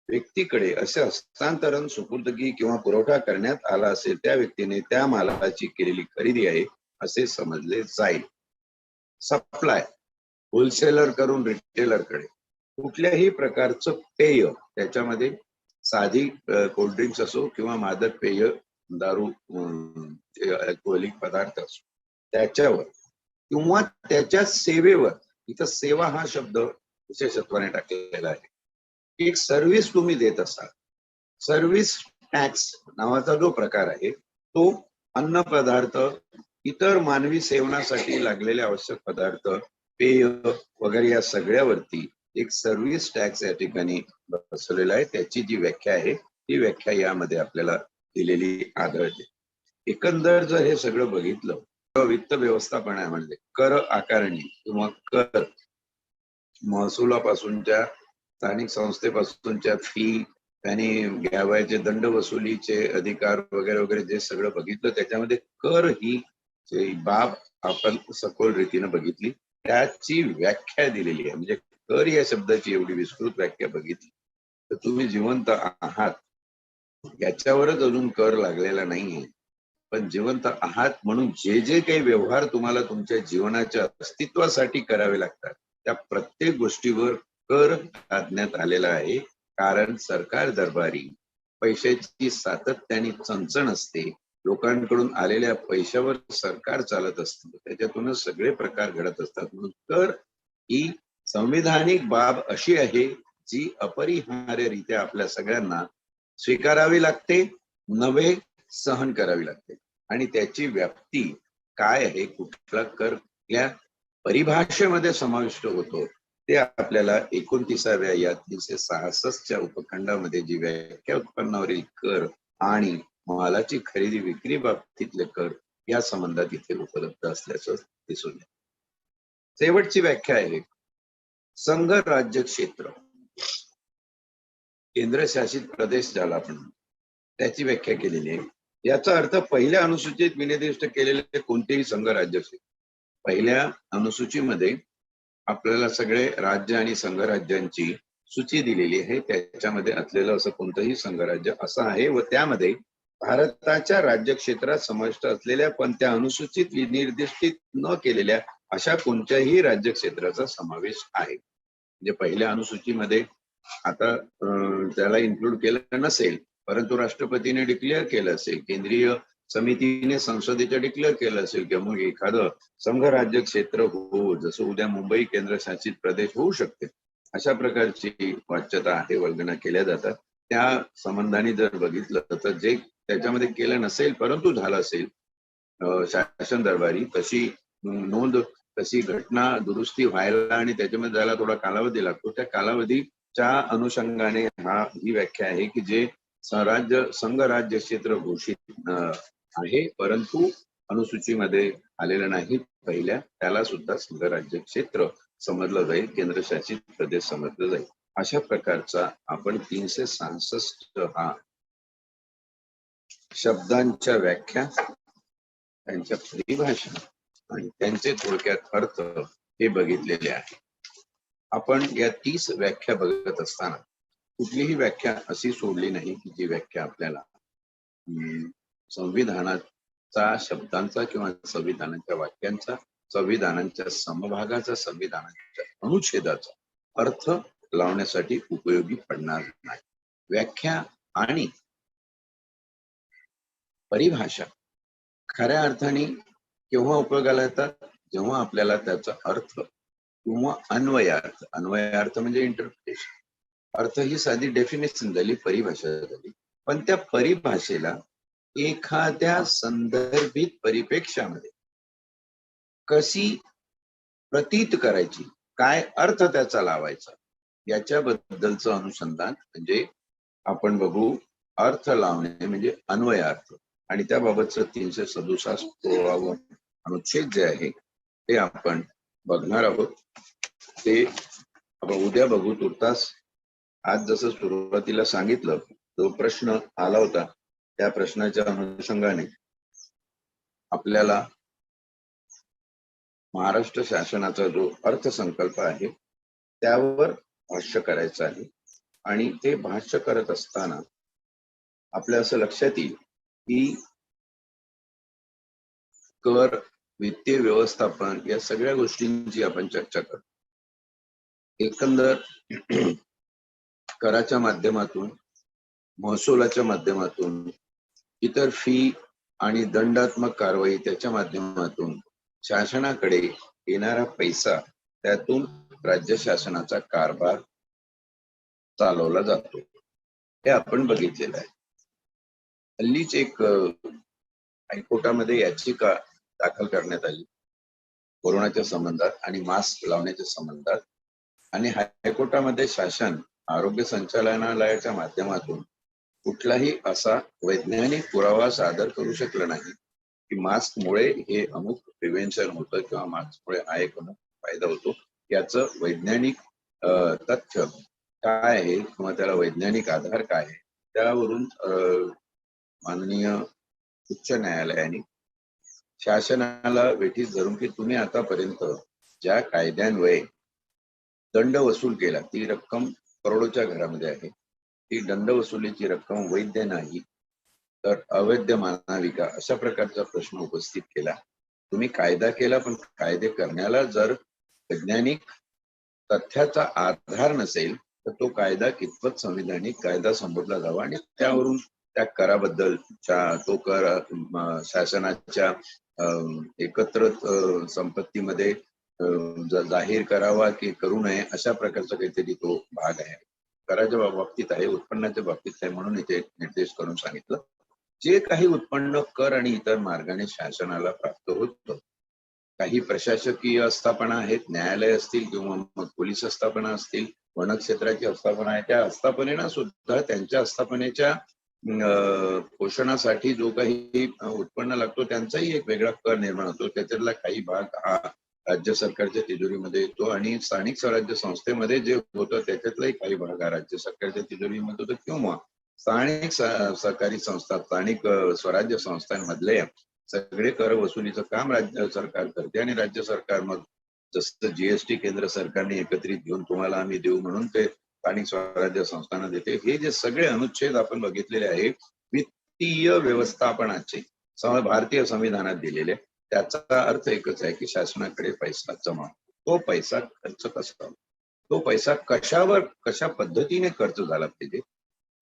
A: व्यक्तीकडे असे हस्तांतरण, सुपूर्दगी किंवा पुरवठा करण्यात आला असेल त्या व्यक्तीने त्या मालाची केलेली खरेदी आहे असे समजले जाईल. सप्लाय, होलसेलर करून रिटेलर कडे कुठल्याही प्रकारचं पेय, त्याच्यामध्ये साधी कोल्ड्रिंक्स असो किंवा मादक पेय, दारू, अल्कोहोलिक पदार्थ असो, त्याच्यावर किंवा त्याच्या सेवेवर, इथं सेवा हा शब्द विशेषत्वाने टाकलेला आहे. एक सर्व्हिस तुम्ही देत असाल, सर्व्हिस टॅक्स नावाचा जो प्रकार आहे तो अन्न पदार्थ, इतर मानवी सेवनासाठी लागलेले आवश्यक पदार्थ, पेय वगैरे या सगळ्यावरती एक सर्व्हिस टॅक्स या ठिकाणी बसवलेला आहे. त्याची जी व्याख्या आहे ती व्याख्या यामध्ये आपल्याला दिलेली आढळते. एकंदर जर हे सगळं बघितलं तर वित्त व्यवस्थापनामध्ये कर आकारणी किंवा कर, महसुलापासूनच्या स्थानिक संस्थेपासूनच्या फी आणि घ्यावयाचे दंड वसुलीचे अधिकार वगैरे वगैरे जे सगळं बघितलं, त्याच्यामध्ये कर ही बाब आपण सखोल रीतीने बघितली. त्याची व्याख्या दिलेली आहे. म्हणजे कर या शब्दाची एवढी विस्तृत व्याख्या बघितली तर तुम्ही जिवंत आहात याच्यावरच अजून कर लागलेला नाहीये, पण जिवंत आहात म्हणून जे जे काही व्यवहार तुम्हाला तुमच्या जीवनाच्या अस्तित्वासाठी करावे लागतात त्या प्रत्येक गोष्टीवर कर लादण्यात आलेला आहे. कारण सरकार दरबारी पैशाची सातत्याने चणचण असते, लोकांकडून आलेल्या पैशावर सरकार चालत असतं, त्याच्यातूनच सगळे प्रकार घडत असतात. म्हणून कर ही संविधानिक बाब अशी आहे जी अपरिहार्यरित्या आपल्या सगळ्यांना स्वीकारावी लागते, नव्हे सहन करावी लागते. आणि त्याची व्याप्ती काय आहे, कुठला कर या परिभाषेमध्ये समाविष्ट होतो ते आपल्याला 29व्या या 366च्या उपखंडामध्ये जी व्याख्या उत्पन्नावरील कर आणि मालाची खरेदी विक्री बाबतीतले कर या संबंधात इथे उपलब्ध असल्याचं दिसून येतं. शेवटची व्याख्या आहे संघ राज्य क्षेत्र, केंद्रशासित प्रदेश ज्याला आपण त्याची व्याख्या केलेली आहे. याचा अर्थ पहिल्या अनुसूचित विनिर्दिष्ट केलेले कोणतेही संघ राज्य क्षेत्र. पहिल्या अनुसूचीमध्ये आपल्याला सगळे राज्य आणि संघराज्यांची सूची दिलेली आहे, त्याच्यामध्ये असलेलं असं कोणतंही संघराज्य असं आहे व त्यामध्ये भारताच्या राज्य क्षेत्रात समाविष्ट असलेल्या पण त्या अनुसूचित विनिर्दिष्टित न केलेल्या अशा कोणत्याही राज्य क्षेत्राचा समावेश आहे. म्हणजे पहिल्या अनुसूचीमध्ये आता त्याला इन्क्लूड केलं नसेल, परंतु राष्ट्रपतीने डिक्लेअर केलं असेल, केंद्रीय समितीने संसदेच्या डिक्लेअर केलं असेल की मग एखादं संघ राज्य क्षेत्र हो, जसं उद्या मुंबई केंद्रशासित प्रदेश होऊ शकते, अशा प्रकारची वाच्यता आहे, वल्गना केल्या जातात. त्या संबंधाने जर बघितलं तर जे त्याच्यामध्ये केलं नसेल परंतु झालं असेल शासन दरबारी, तशी नोंद, तशी घटना दुरुस्ती व्हायला आणि त्याच्यामध्ये जायला थोडा कालावधी लागतो. त्या कालावधीच्या अनुषंगाने ही व्याख्या आहे की जे संघ राज्य क्षेत्र घोषित आहे परंतु अनुसूचीमध्ये आलेलं नाही पहिल्या, त्याला सुद्धा संघ राज्य क्षेत्र समजलं जाईल, केंद्रशासित प्रदेश समजलं जाईल. अशा प्रकारचा आपण 366 हा शब्दांच्या व्याख्या, त्यांच्या परिभाषा आणि त्यांचे थोडक्यात अर्थ हे बघितलेले आहे. आपण या 30 व्याख्या बघत असताना कुठलीही व्याख्या अशी सोडली नाही की जी व्याख्या आपल्याला संविधानाचा शब्दांचा किंवा संविधानाच्या वाक्यांचा, संविधानाच्या समभागाचा, संविधानाच्या अनुच्छेदाचा अर्थ लावण्यासाठी उपयोगी पडणार नाही. व्याख्या आणि परिभाषा खऱ्या अर्थाने केव्हा उपयोगाला येतात, जेव्हा आपल्याला त्याचा अर्थ किंवा अन्वयार्थ म्हणजे इंटरप्रिटेशन, अर्थ ही साधी डेफिनेशन झाली, परिभाषा झाली. पण त्या परिभाषेला एखाद्या संदर्भित परिप्रेक्ष्यामध्ये कशी प्रतीत करायची, काय अर्थ त्याचा लावायचा, याच्याबद्दलचं अनुसंधान म्हणजे आपण बघू अर्थ लावणे म्हणजे अन्वयार्थ. आणि त्याबाबतचं 367 अनुच्छेद जे आहे ते आपण बघणार आहोत. ते आपण उद्या बघू. तुर्तास आज जसं सुरुवातीला सांगितलं, जो प्रश्न आला होता त्या प्रश्नाच्या अनुषंगाने आपल्याला महाराष्ट्र शासनाचा जो अर्थसंकल्प आहे त्यावर भाष्य करायचं आहे. आणि ते भाष्य करत असताना आपल्या असं लक्षात येईल की कर, वित्तीय व्यवस्थापन या सगळ्या गोष्टींची आपण चर्चा करतो. एकंदर कराच्या माध्यमातून, महसुलाच्या माध्यमातून, इतर फी आणि दंडात्मक कारवाई त्याच्या माध्यमातून शासनाकडे येणारा पैसा, त्यातून राज्य शासनाचा कारभार चालवला जातो, हे आपण बघितलेलं आहे. हल्लीच एक हायकोर्टामध्ये याचिका दाखल करण्यात आली कोरोनाच्या संबंधात आणि मास्क लावण्याच्या संबंधात. आणि हायकोर्टामध्ये शासन आरोग्य संचालनालयाच्या माध्यमातून कुठलाही असा वैज्ञानिक पुरावा सादर करू शकलं नाही की मास्कमुळे हे अमुक प्रिव्हेन्शन होतं किंवा मास्कमुळे हा एक अमुक फायदा होतो. याचं वैज्ञानिक तथ्य काय आहे किंवा त्याला वैज्ञानिक आधार काय आहे, त्यावरून माननीय उच्च न्यायालयाने शासनाला वेठीस धरून की तुम्ही आतापर्यंत ज्या कायद्यान्वये दंड वसूल केला, ती रक्कम करोडोच्या घरामध्ये आहे, ती दंड वसुलीची रक्कम वैध नाही तर अवैध मानावी का, अशा प्रकारचा प्रश्न उपस्थित केला. तुम्ही कायदा केला, पण कायदे करण्याला जर वैज्ञानिक तथ्याचा आधार नसेल तर तो कायदा कितपत संविधानिक कायदा संबोधला जावा आणि त्यावरून त्या कराबद्दलच्या, तो कर शासनाच्या एकत्र संपत्तीमध्ये जाहीर करावा की करू नये, अशा प्रकारचा काहीतरी तो भाग आहे. कराच्या बाबतीत आहे, उत्पन्नाच्या बाबतीत आहे, म्हणून इथे निर्देश करून सांगितलं जे काही उत्पन्न कर आणि इतर मार्गाने शासनाला प्राप्त होतं, काही प्रशासकीय आस्थापना आहेत, न्यायालय असतील किंवा मग पोलीस आस्थापना असतील, वन क्षेत्राची आस्थापना आहे, त्या आस्थापनेना सुद्धा त्यांच्या आस्थापनेच्या पोषणासाठी जो काही उत्पन्न लागतो त्यांचाही एक वेगळा कर निर्माण होतो. त्याच्यातला काही भाग हा राज्य सरकारच्या तिजोरीमध्ये येतो आणि स्थानिक स्वराज्य संस्थेमध्ये जे होतं त्याच्यातलाही काही भाग हा राज्य सरकारच्या तिजोरीमध्ये होतो किंवा स्थानिक सहकारी संस्था, स्थानिक स्वराज्य संस्थांमधले सगळे कर वसुलीचं काम राज्य सरकार करते आणि राज्य सरकार मग जसं जीएसटी केंद्र सरकारने एकत्रित घेऊन तुम्हाला आम्ही देऊ म्हणून ते स्थानिक स्वराज्य संस्थांना देते. हे जे सगळे अनुच्छेद आपण बघितलेले आहे वित्तीय व्यवस्थापनाचे भारतीय संविधानात दिलेले, त्याचा अर्थ एकच आहे की शासनाकडे पैसा जमा, तो पैसा खर्च कसा, तो पैसा कशावर, कशा पद्धतीने खर्च झाला पाहिजे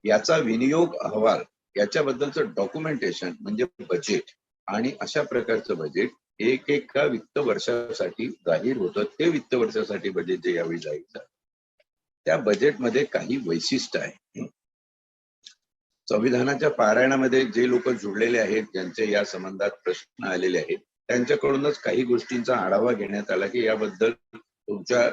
A: याचा विनियोग अहवाल, याच्याबद्दलचं डॉक्युमेंटेशन म्हणजे बजेट. आणि अशा प्रकारचं बजेट एका वित्त वर्षासाठी जाहीर होतं. ते वित्त वर्षासाठी बजेट जे यावेळी जाहीर झालं त्या बजेटमध्ये काही वैशिष्ट्य आहे. संविधानाच्या पारायणामध्ये जे लोक जुळलेले आहेत, ज्यांचे या संबंधात प्रश्न आलेले आहेत, त्यांच्याकडूनच काही गोष्टींचा आढावा घेण्यात आला की याबद्दल तुमच्या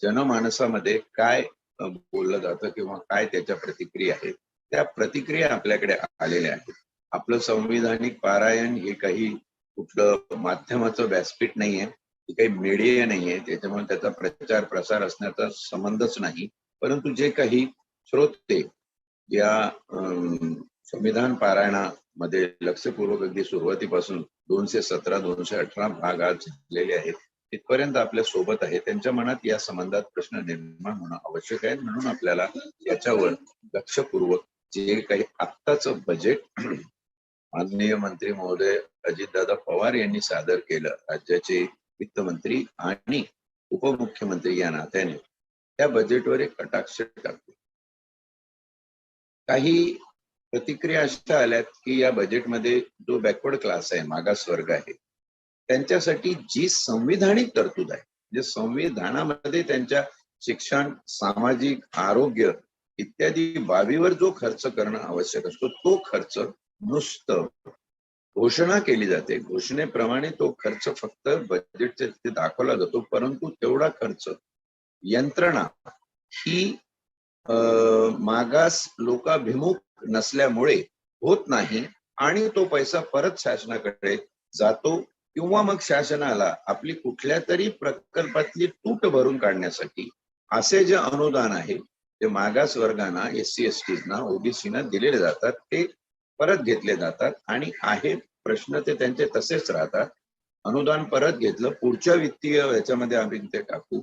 A: जनमानसामध्ये काय बोललं जातं किंवा काय त्याच्या प्रतिक्रिया आहेत. त्या प्रतिक्रिया आपल्याकडे आलेल्या आहेत. आपलं संविधानिक पारायण हे काही कुठलं माध्यमाचं व्यासपीठ नाहीये. ती काही मीडिया नाहीये, त्याच्यामुळे त्याचा प्रचार प्रसार असण्याचा संबंधच नाही. परंतु जे काही श्रोते या संविधान पारायणामध्ये लक्षपूर्वक अगदी सुरुवातीपासून 217, 218 भाग आज झालेले आहेत, तिथपर्यंत आपल्या सोबत आहे, त्यांच्या मनात या संबंधात प्रश्न निर्माण होणं आवश्यक आहे. म्हणून आपल्याला याच्यावर लक्षपूर्वक जे काही आत्ताचं बजेट माननीय मंत्री महोदय अजितदादा पवार यांनी सादर केलं, राज्याचे वित्तमंत्री आणि उपमुख्यमंत्री या नात्याने त्या बजेटवर एक कटाक्ष टाकतो. काही प्रतिक्रिया अशा आल्यात की या बजेटमध्ये जो बॅकवर्ड क्लास आहे, मागासवर्ग आहे, त्यांच्यासाठी जी संविधानिक तरतूद आहे, म्हणजे संविधानामध्ये त्यांच्या शिक्षण, सामाजिक, आरोग्य इत्यादी बाबीवर जो खर्च करणं आवश्यक असतो, तो खर्च नुसतं घोषणा केली जाते, घोषणेप्रमाणे तो खर्च फक्त बजेटच्या तिथे दाखवला जातो, परंतु तेवढा खर्च यंत्रणा ही मागास लोकाभिमुख नसल्यामुळे होत नाही आणि तो पैसा परत शासनाकडे जातो, किंवा मग शासनाला आपली कुठल्या तरी प्रकल्पातली तूट भरून काढण्यासाठी असे जे अनुदान आहे ते मागास वर्गांना, SC ST ना, OBC ना दिलेले जातात, ते परत घेतले जातात आणि आहे प्रश्न ते त्यांचे तसेच राहतात. अनुदान परत घेतलं, पुढच्या वित्तीय याच्यामध्ये आम्ही ते टाकू,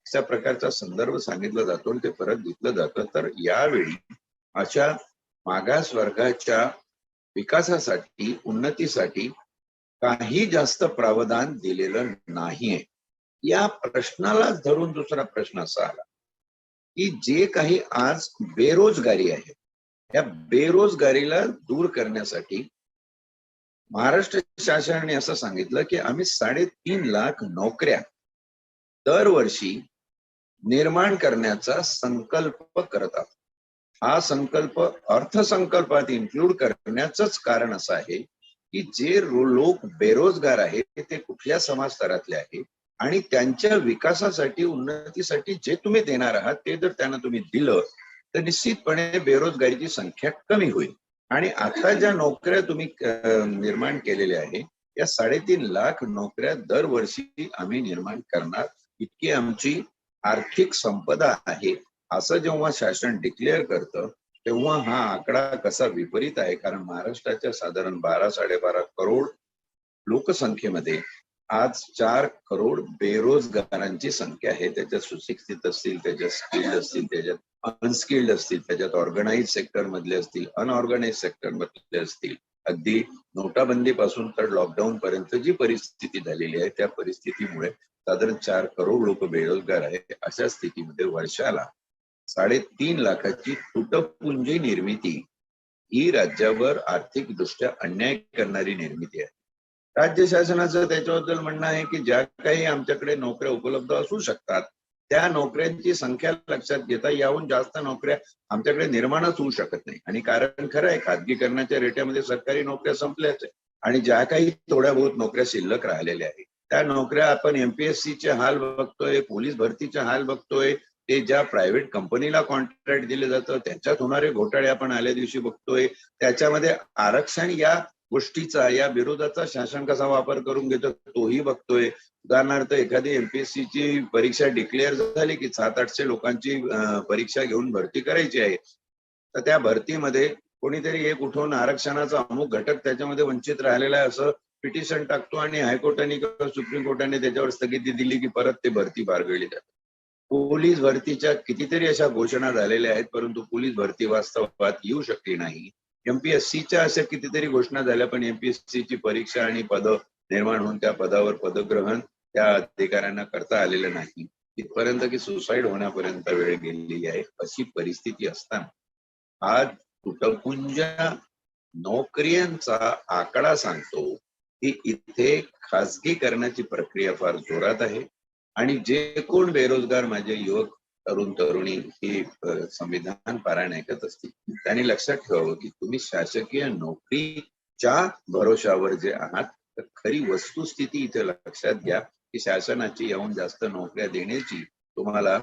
A: अशा प्रकारचा संदर्भ सांगितला जातो आणि ते परत घेतलं जातं. तर यावेळी अशा मागास वर्गाच्या विकासासाठी, उन्नतीसाठी काही जास्त प्रावधान दिलेलं नाहीये. या प्रश्नालाच धरून दुसरा प्रश्न असा आला की जे काही आज बेरोजगारी आहे, या बेरोजगारीला दूर करण्यासाठी महाराष्ट्र शासनाने असं सांगितलं की आम्ही 3.5 लाख नोकऱ्या दरवर्षी निर्माण करण्याचा संकल्प करत आहोत. हा संकल्प अर्थसंकल्पात इन्क्लूड करण्याचंच कारण असं आहे की जे लोक बेरोजगार आहेत ते कुठल्या समाज स्तरातले आहेत आणि त्यांच्या विकासासाठी, उन्नतीसाठी जे तुम्ही देणार आहात ते जर त्यांना तुम्ही दिलं तर निश्चितपणे बेरोजगारीची संख्या कमी होईल. आणि आता ज्या नोकऱ्या तुम्ही निर्माण केलेल्या आहे, या 3.5 लाख नोकऱ्या दरवर्षी आम्ही निर्माण करणार, इतकी आमची आर्थिक संपदा आहे, असं जेव्हा शासन डिक्लेअर करतं तेव्हा हा आकडा कसा विपरीत आहे. कारण महाराष्ट्राच्या साधारण 12-12.5 करोड लोकसंख्येमध्ये आज 4 करोड बेरोजगारांची संख्या आहे. त्याच्यात सुशिक्षित असतील, त्याच्यात स्किल्ड असतील, त्याच्यात अनस्किल्ड असतील, त्याच्यात ऑर्गनाइज सेक्टर मधले असतील, अनऑर्गनाइज सेक्टर मधले असतील. अगदी नोटाबंदीपासून तर लॉकडाऊन पर्यंत जी परिस्थिती झालेली आहे त्या परिस्थितीमुळे साधारण 4 करोड लोक बेरोजगार आहेत. अशा स्थितीमध्ये वर्षाला 3.5 लाखाची तुटपुंजी निर्मिती ही राज्यावर आर्थिक दृष्ट्या अन्याय करणारी निर्मिती आहे. राज्य शासनाचं त्याच्याबद्दल म्हणणं आहे की ज्या काही आमच्याकडे नोकऱ्या उपलब्ध असू शकतात त्या नोकऱ्यांची संख्या लक्षात घेता याहून जास्त नोकऱ्या आमच्याकडे निर्माणच होऊ शकत नाही. आणि कारण खरं आहे, खाजगीकरणाच्या रेट्यामध्ये सरकारी नोकऱ्या संपल्याच आहे आणि ज्या काही थोड्या बहुत नोकऱ्या शिल्लक राहिलेल्या आहेत त्या नोकऱ्या आपण MPSCचे हाल बघतोय, पोलीस भरतीचे हाल बघतोय, ते ज्या प्रायव्हेट कंपनीला कॉन्ट्रॅक्ट दिले जातं त्याच्यात होणारे घोटाळे आपण आल्या दिवशी बघतोय. त्याच्यामध्ये आरक्षण या गोष्टीचा, या विरोधाचा शासन कसा वापर करून घेतो तोही बघतोय. उदाहरणार्थ एखादी MPSCची परीक्षा डिक्लेअर झाली की 700-800 लोकांची परीक्षा घेऊन भरती करायची आहे, तर त्या भरतीमध्ये कोणीतरी एक उठून आरक्षणाचा अमुक घटक त्याच्यामध्ये वंचित राहिलेला आहे असं पिटिशन टाकतो आणि हायकोर्टाने किंवा सुप्रीम कोर्टाने त्याच्यावर स्थगिती दिली की परत ते भरती पारगळली जाते. पोलीस भरतीच्या कितीतरी अशा घोषणा झालेल्या आहेत, परंतु पोलीस भरती वास्तवात येऊ शकली नाही. MPSCच्या अशा कितीतरी घोषणा झाल्या, पण MPSCची परीक्षा आणि पद निर्माण होऊन त्या पदावर पदग्रहण त्या अधिकाऱ्यांना करता आलेलं नाही. इथपर्यंत की सुसाईड होण्यापर्यंत वेळ गेलेली आहे. अशी परिस्थिती असताना आज तुटपुंज नोकऱ्यांचा आकडा सांगतो की इथे खासगीकरणाची प्रक्रिया फार जोरात आहे आणि जे कोण बेरोजगार माझे युवक, तरुण तरुणी ही संविधान पारायण ऐकत असतील त्यांनी लक्षात ठेवावं की तुम्ही शासकीय नोकरीच्या भरोशावर जे आहात, तर खरी वस्तुस्थिती इथे लक्षात घ्या की शासनाची याहून जास्त नोकऱ्या देण्याची तुम्हाला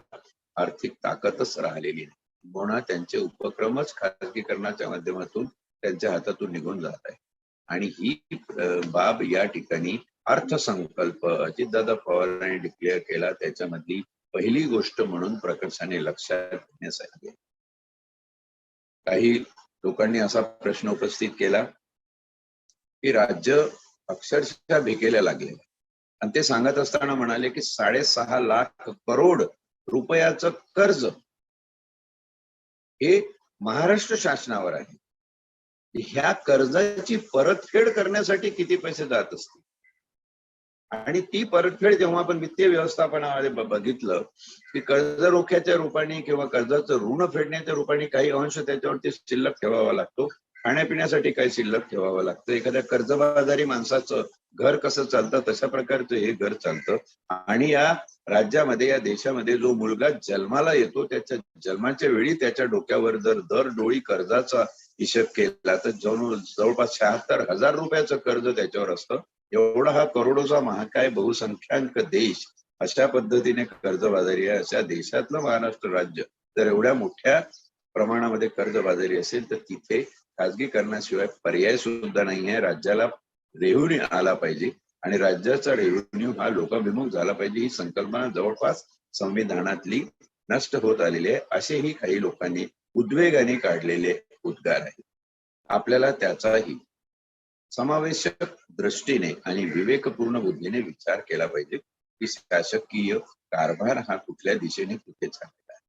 A: आर्थिक ताकदच राहिलेली नाही. म्हणून त्यांचे उपक्रमच खासगीकरणाच्या माध्यमातून त्यांच्या हातातून निघून जात आहे आणि ही बाब या ठिकाणी अर्थसंकल्प अजितदादा पवारांनी डिक्लेअर केला, त्याच्यामधली पहिली गोष्ट म्हणून प्रकर्षाने लक्षात घेण्यासाठी आहे. काही लोकांनी असा प्रश्न उपस्थित केला की राज्य अक्षरशः भिकेला लागले, आणि ते सांगत असताना म्हणाले की 6.5 लाख करोड रुपयाचं कर्ज हे महाराष्ट्र शासनावर आहे. ह्या कर्जाची परतफेड करण्यासाठी किती पैसे जात असतील, आणि ती परतफेड जेव्हा आपण वित्तीय व्यवस्थापनामध्ये बघितलं की कर्ज रोख्याच्या रूपाने किंवा कर्जाचं ऋण फेडण्याच्या रूपाने काही अंश त्याच्यावरती शिल्लक ठेवावा लागतो, खाण्यापिण्यासाठी काही शिल्लक ठेवावं लागतं. एखाद्या कर्जबाजारी माणसाचं घर कसं चालतं तशा प्रकारचं हे घर चालतं. आणि या राज्यामध्ये, या देशामध्ये जो मुलगा जन्माला येतो त्याच्या जन्माच्या वेळी त्याच्या डोक्यावर जर दरडोळी कर्जाचा हिशेब केला तर जवळपास 76,000 रुपयाचं कर्ज त्याच्यावर असतं. एवढा हा करोडोचा महाकाय बहुसंख्याक देश अशा पद्धतीने कर्जबाजारी आहे. अशा देशातलं महाराष्ट्र राज्य जर एवढ्या मोठ्या प्रमाणामध्ये कर्जबाजारी असेल तर तिथे खाजगीकरणाशिवाय पर्याय सुद्धा नाही आहे. राज्याला रेव्हेन्यू आला पाहिजे आणि राज्याचा रेव्हेन्यू हा लोकाभिमुख झाला पाहिजे, ही संकल्पना जवळपास संविधानातली नष्ट होत आलेली आहे, असेही काही लोकांनी उद्वेगाने काढलेले उद्गार आहेत. आपल्याला त्याचाही समावेशक दृष्टीने आणि विवेकपूर्ण बुद्धीने विचार केला पाहिजे की शासकीय कारभार हा कुठल्या दिशेने कुठे चाललेला आहे.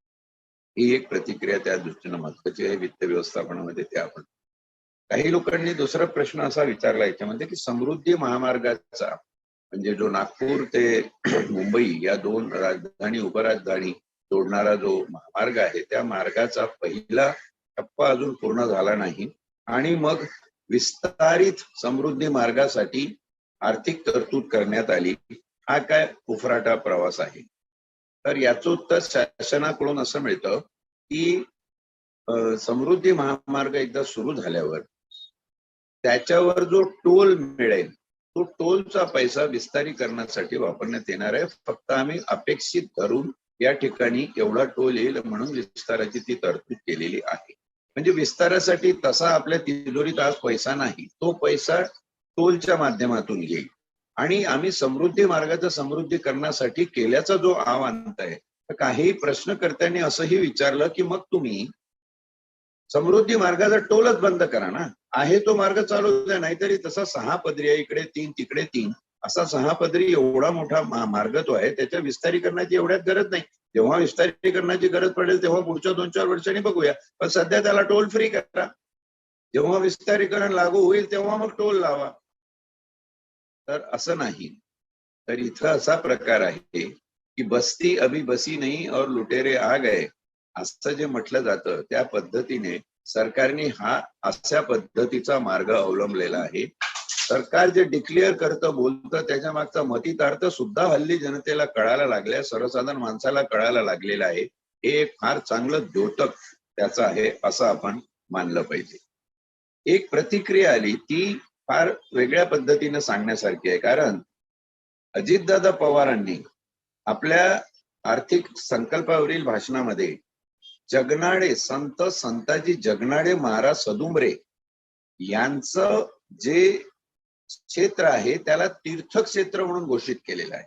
A: ही एक प्रतिक्रिया त्या दृष्टीने महत्वाची आहे वित्त व्यवस्थापनामध्ये. ते आपण काही लोकांनी दुसरा प्रश्न असा विचारला याच्यामध्ये की समृद्धी महामार्गाचा म्हणजे जो नागपूर ते मुंबई या दोन राजधानी उपराजधानी जोडणारा जो महामार्ग आहे त्या मार्गाचा पहिला टप्पा अजून पूर्ण झाला नाही, आणि मग विस्तारित समृद्धी मार्गासाठी आर्थिक तरतूद करण्यात आली. हा काय उफराटा प्रवास आहे? तर याचं उत्तर शासनाकडून असं मिळतं की समृद्धी महामार्ग एकदा सुरू झाल्यावर त्याच्यावर जो टोल मिळेल तो टोलचा पैसा विस्तारीकरणासाठी वापरण्यात येणार आहे. फक्त आम्ही अपेक्षित धरून या ठिकाणी एवढा टोल येईल म्हणून विस्ताराची ती तरतूद केलेली आहे. म्हणजे विस्तारासाठी तसा आपल्या तिजोरीत आज पैसा नाही, तो पैसा टोलच्या माध्यमातून येईल. आणि आम्ही समृद्धी मार्गाच्या समृद्धीकरणासाठी केल्याचा जो आव्हान आहे, तर काही प्रश्नकर्त्यांनी असंही विचारलं की मग तुम्ही समृद्धी मार्गाचा टोलच बंद करा ना, आहे तो मार्ग चालू द्या, नाहीतरी तसा 6 पदरी आहे, इकडे 3 तिकडे 3 असा 6 पदरी एवढा मोठा मार्ग तो आहे, त्याच्या विस्तारीकरणाची एवढ्यात गरज नाही. जेव्हा विस्तारीकरणाची गरज पडेल तेव्हा पुढच्या 2-4 वर्षांनी बघूया, पण सध्या त्याला टोल फ्री करा. जेव्हा विस्तारीकरण लागू होईल तेव्हा मग टोल लावा. तर असं नाही. तर इथं असा प्रकार आहे की बस्ती अभी बसी नाही और लुटेरे आ गए असं जे म्हटलं जातं त्या पद्धतीने सरकारने हा अशा पद्धतीचा मार्ग अवलंबलेला आहे. सरकार जे डिक्लेअर करतं बोलतं त्याच्या मागचा मतितार्थ सुद्धा हल्ली जनतेला कळायला लागलाय, सर्वसाधारण माणसाला कळायला लागलेलं आहे. हे एक फार चांगलं द्योतक त्याचं आहे असं आपण मानलं पाहिजे. एक प्रतिक्रिया आली ती फार वेगळ्या पद्धतीने सांगण्यासारखी आहे, कारण अजितदादा पवारांनी आपल्या आर्थिक संकल्पावरील भाषणामध्ये जगनाडे संत संताजी जगनाडे महाराज सदुमरे यांचं जे क्षेत्र आहे त्याला तीर्थक्षेत्र म्हणून घोषित केलेलं आहे.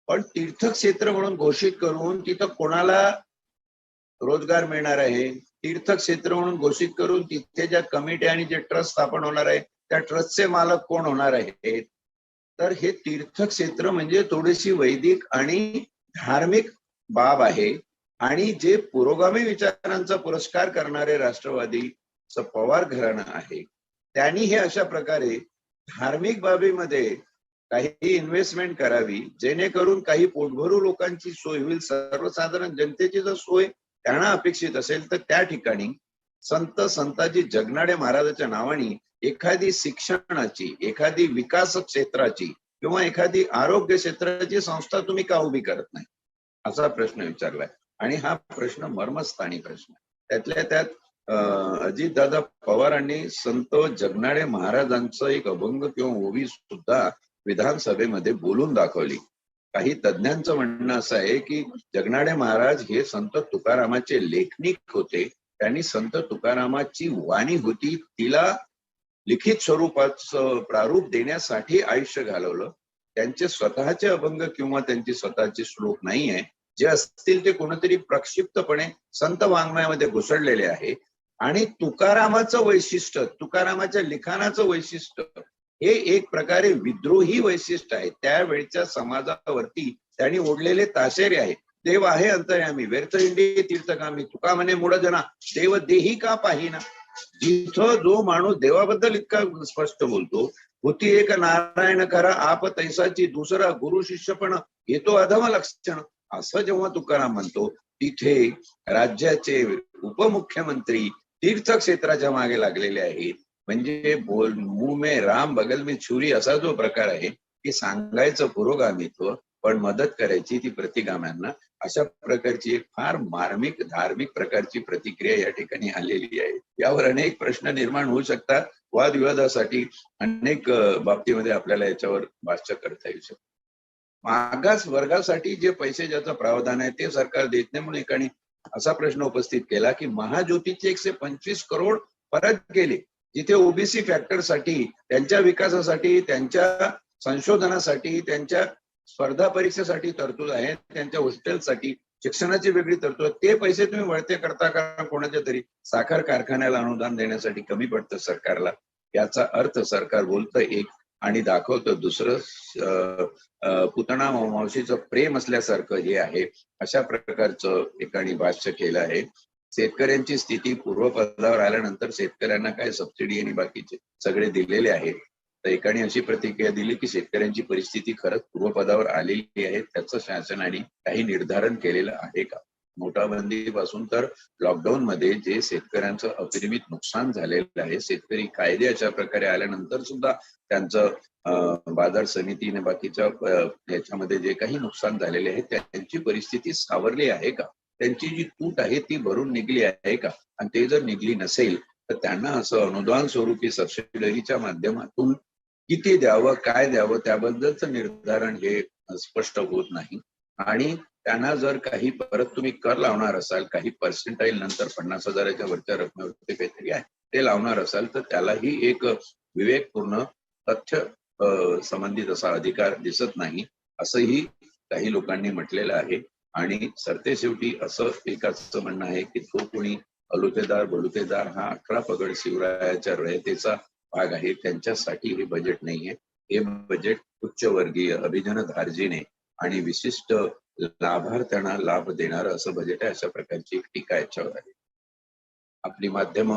A: पण तीर्थक्षेत्र म्हणून घोषित करून तिथं कोणाला रोजगार मिळणार आहे? तीर्थक्षेत्र म्हणून घोषित करून तिथे ज्या कमिटी आणि जे ट्रस्ट स्थापन होणार आहे त्या ट्रस्टचे मालक कोण होणार आहेत? तर हे तीर्थक्षेत्र म्हणजे थोडीशी वैदिक आणि धार्मिक बाब आहे. आणि जे पुरोगामी विचारांचा पुरस्कार करणारे राष्ट्रवादी पवार घराणं आहे त्यांनी हे अशा प्रकारे धार्मिक बाबीमध्ये काही इन्व्हेस्टमेंट करावी जेणेकरून काही पोटभरू लोकांची सोय होईल. सर्वसाधारण जनतेची जर सोय त्यांना अपेक्षित असेल तर त्या ठिकाणी संत संताजी जगनाडे महाराजाच्या नावाने एखादी शिक्षणाची, एखादी विकास क्षेत्राची किंवा एखादी आरोग्य क्षेत्राची संस्था तुम्ही का उभी करत नाही असा प्रश्न विचारलाय. आणि हा प्रश्न मर्मस्थानी प्रश्न. त्यातल्या त्यात अजितदादा पवारांनी संत जगनाडे महाराजांचं एक अभंग किंवा ओवी सुद्धा विधानसभेमध्ये बोलून दाखवली. काही तज्ञांचं म्हणणं असं आहे की जगनाडे महाराज हे संत तुकारामाचे लेखनिक होते. त्यांनी संत तुकारामाची वाणी होती तिला लिखित स्वरूपाचं प्रारूप देण्यासाठी आयुष्य घालवलं. त्यांचे स्वतःचे अभंग किंवा त्यांची स्वतःचे श्लोक नाहीये. जे असतील ते कोणीतरी प्रक्षिप्तपणे संत वाङ्मयामध्ये घुसळलेले आहे. आणि तुकारामाचं वैशिष्ट्य, तुकारामाच्या लिखाणाचं वैशिष्ट्य हे एक प्रकारे विद्रोही वैशिष्ट्य आहे. त्यावेळच्या समाजावरती त्यांनी ओढलेले ताशेरे आहे. देव आहे अंतर्यामी, व्यर्थ हिंडी तीर्थकामी, तुका म्हणे मूढ जना, देव देही का पाहिना. जिथं जो माणूस देवाबद्दल इतका स्पष्ट बोलतो, होती एक नारायण खरा आप तैसाची, दुसरा गुरु शिष्य पण येतो अधम लक्षण, असं जेव्हा तुकाराम म्हणतो, तिथे राज्याचे उपमुख्यमंत्री तीर्थक्षेत्राच्या मागे लागलेले आहेत. म्हणजे बोल मुंह में राम बगल में छुरी असा जो प्रकार आहे, की सांगायचं पुरोगामित्व पण मदत करायची ती प्रतिगाम्यांना, अशा प्रकारची एक फार मार्मिक धार्मिक प्रकारची प्रतिक्रिया या ठिकाणी आलेली आहे. यावर अनेक प्रश्न निर्माण होऊ शकतात. वादविवादासाठी अनेक बाबतीमध्ये आपल्याला याच्यावर भाष्य करता येऊ शकतं. मागास वर्गासाठी जे पैसे ज्याचं प्रावधान आहे ते सरकार देत नाही, म्हणून एकाने असा प्रश्न उपस्थित केला की महाज्योतीचे 125 करोड परत गेले, जिथे ओबीसी फॅक्टरसाठी, त्यांच्या विकासासाठी, त्यांच्या संशोधनासाठी, त्यांच्या स्पर्धा परीक्षेसाठी तरतूद आहे, त्यांच्या हॉस्टेलसाठी शिक्षणाची वेगळी तरतूद, ते पैसे तुम्ही वळते करता का कोणाच्या तरी साखर कारखान्याला अनुदान देण्यासाठी कमी पडतं सरकारला. याचा अर्थ सरकार बोलतं एक आणि दाखवतं दुसरं. पुतणा मावशीचं प्रेम असल्यासारखं हे आहे, अशा प्रकारचं एकाने भाष्य केलं आहे. शेतकऱ्यांची स्थिती पूर्वपदावर आल्यानंतर शेतकऱ्यांना काय सबसिडी आणि बाकीचे सगळे दिलेले आहेत. तर एकाने अशी प्रतिक्रिया दिली की शेतकऱ्यांची परिस्थिती खरंच पूर्वपदावर आलेली आहे, त्याचं शासनाने काही निर्धारण केलेलं आहे का. नोटाबंदीपासून तर लॉकडाऊन मध्ये जे शेतकऱ्यांचं अपरिमित नुकसान झालेलं आहे, शेतकरी कायदे अशा प्रकारे आल्यानंतर सुद्धा त्यांचं बाजार समितीने बाकीच्या याच्यामध्ये जे काही नुकसान झालेले आहे त्यांची परिस्थिती सावरली आहे का, त्यांची जी तूट आहे ती भरून निघली आहे का. आणि ते जर निघली नसेल तर त्यांना असं अनुदान स्वरूपी सबसिडीच्या माध्यमातून किती द्यावं, काय द्यावं, त्याबद्दलचं निर्धारण हे स्पष्ट होत नाही. आणि त्यांना जर काही परत तुम्ही कर लावणार असाल, काही पर्सेंटाईल नंतर 50,000च्या वरच्या रकमेवरती काहीतरी आहे ते लावणार असाल, तर त्यालाही एक विवेकपूर्ण तथ्य संबंधित असा अधिकार दिसत नाही, असंही काही लोकांनी म्हटलेलं आहे. आणि सरतेशेवटी असं एकाचं म्हणणं आहे की जो कोणी अलुतेदार बलुतेदार हा 11 पगड शिवरायाच्या रयतेचा भाग आहे, त्यांच्यासाठी हे बजेट नाहीये. हे बजेट उच्चवर्गीय अभिजन धार्जिणे आणि विशिष्ट लाभार्थ्यांना लाभ देणार असं बजेट आहे, अशा प्रकारची एक टीका याच्यावर आहे. आपली माध्यम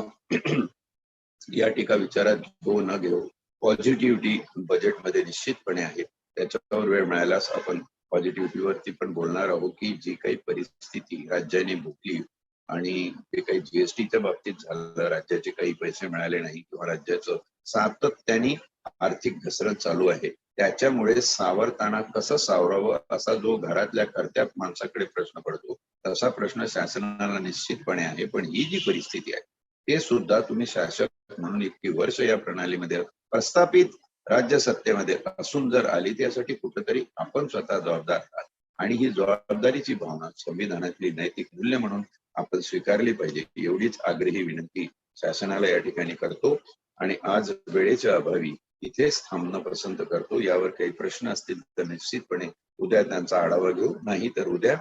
A: या टीका विचारात घेऊ न घेऊ, पॉझिटिव्हिटी बजेटमध्ये निश्चितपणे आहे. त्याच्यावर वेळ मिळाल्यास आपण पॉझिटिव्हिटीवरती पण बोलणार आहोत की जी काही परिस्थिती राज्याने भोगली आणि जे काही जीएसटीच्या बाबतीत झालं, राज्याचे काही पैसे मिळाले नाही किंवा राज्याचं सातत्याने आर्थिक घसरण चालू आहे, त्याच्यामुळे सावरताना कसं सावरावं असा जो घरातल्या कर्त्या माणसाकडे प्रश्न पडतो, तसा प्रश्न शासनाला निश्चितपणे आहे. पण ही जी परिस्थिती आहे ते सुद्धा तुम्ही शासक म्हणून इतकी वर्ष या प्रणालीमध्ये प्रस्थापित राज्य सत्तेमध्ये असून जर आली, त्यासाठी कुठेतरी आपण स्वतः जबाबदार आहात. आणि ही जबाबदारीची भावना संविधानातली नैतिक मूल्य म्हणून आपण स्वीकारली पाहिजे, एवढीच आग्रही विनंती शासनाला या ठिकाणी करतो. आणि आज वेळेच्या अभावी इथेच थांबणं पसंत करतो. यावर काही प्रश्न असतील तर निश्चितपणे उद्या त्यांचा आढावा घेऊ, नाही तर उद्या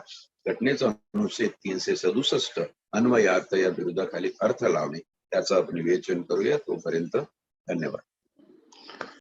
A: घटनेचा अनुच्छेद 367 अन्वयार्थ या विरोधाखाली अर्थ लावणे त्याचं आपण विवेचन करूया. तोपर्यंत धन्यवाद.